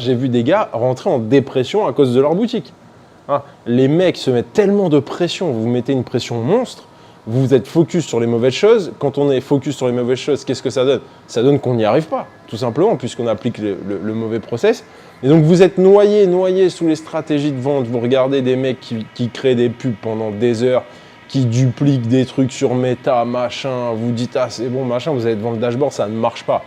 J'ai vu des gars rentrer en dépression à cause de leur boutique. Hein, les mecs se mettent tellement de pression, vous mettez une pression monstre, vous êtes focus sur les mauvaises choses. Quand on est focus sur les mauvaises choses, qu'est-ce que ça donne? Ça donne qu'on n'y arrive pas, tout simplement, puisqu'on applique le mauvais process. Et donc vous êtes noyé sous les stratégies de vente. Vous regardez des mecs qui créent des pubs pendant des heures, qui dupliquent des trucs sur Meta, machin. Vous dites, ah c'est bon, machin, vous allez devant le dashboard, ça ne marche pas.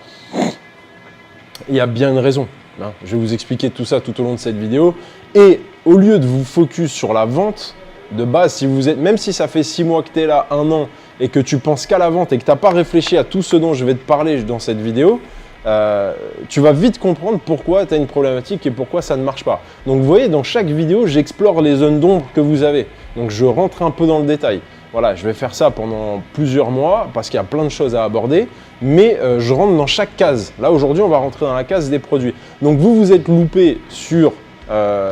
Il y a bien une raison. Hein. Je vais vous expliquer tout ça tout au long de cette vidéo. Et au lieu de vous focus sur la vente, de base, si vous êtes, même si ça fait 6 mois que tu es là, 1 an, et que tu penses qu'à la vente et que tu n'as pas réfléchi à tout ce dont je vais te parler dans cette vidéo, tu vas vite comprendre pourquoi tu as une problématique et pourquoi ça ne marche pas. Donc vous voyez, dans chaque vidéo, j'explore les zones d'ombre que vous avez. Donc je rentre un peu dans le détail. Voilà, je vais faire ça pendant plusieurs mois parce qu'il y a plein de choses à aborder, mais je rentre dans chaque case. Là, aujourd'hui, on va rentrer dans la case des produits. Donc vous êtes loupé sur,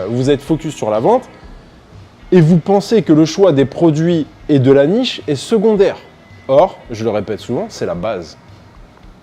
vous êtes focus sur la vente et vous pensez que le choix des produits et de la niche est secondaire. Or, je le répète souvent, c'est la base.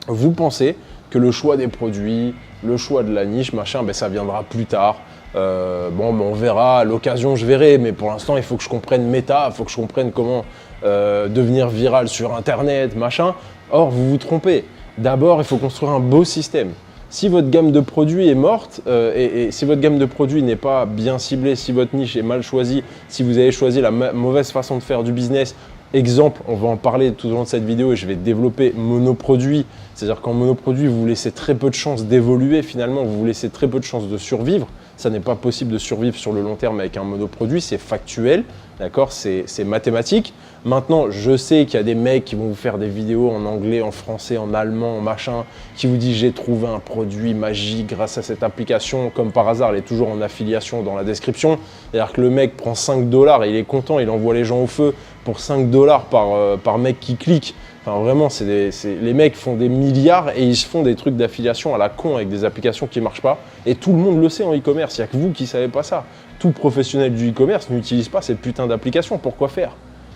Vous pensez que le choix des produits, le choix de la niche, machin, ben ça viendra plus tard. On verra, à l'occasion je verrai, mais pour l'instant il faut que je comprenne Meta, il faut que je comprenne comment devenir viral sur Internet, machin. Or, vous vous trompez. D'abord, il faut construire un beau système. Si votre gamme de produits est morte et si votre gamme de produits n'est pas bien ciblée, si votre niche est mal choisie, si vous avez choisi la mauvaise façon de faire du business, exemple, on va en parler tout au long de cette vidéo et je vais développer monoproduit. C'est-à-dire qu'en monoproduit, vous vous laissez très peu de chances d'évoluer finalement, vous vous laissez très peu de chances de survivre. Ça n'est pas possible de survivre sur le long terme avec un monoproduit, c'est factuel, d'accord, c'est mathématique. Maintenant, je sais qu'il y a des mecs qui vont vous faire des vidéos en anglais, en français, en allemand, machin, qui vous disent j'ai trouvé un produit magique grâce à cette application. Comme par hasard, elle est toujours en affiliation dans la description. C'est-à-dire que le mec prend 5 $ et il est content, il envoie les gens au feu pour 5 $ par mec qui clique. Enfin, vraiment, les mecs font des milliards et ils se font des trucs d'affiliation à la con avec des applications qui ne marchent pas. Et tout le monde le sait en e-commerce, il n'y a que vous qui ne savez pas ça. Tout professionnel du e-commerce n'utilise pas ces putains d'applications. Pourquoi faire?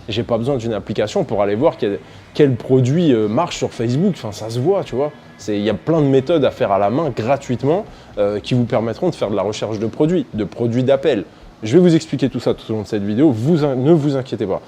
J'ai pas besoin d'une application pour aller voir quel produit marche sur Facebook. Enfin, ça se voit, tu vois. Il y a plein de méthodes à faire à la main gratuitement qui vous permettront de faire de la recherche de produits d'appel. Je vais vous expliquer tout ça tout au long de cette vidéo. Ne vous inquiétez pas.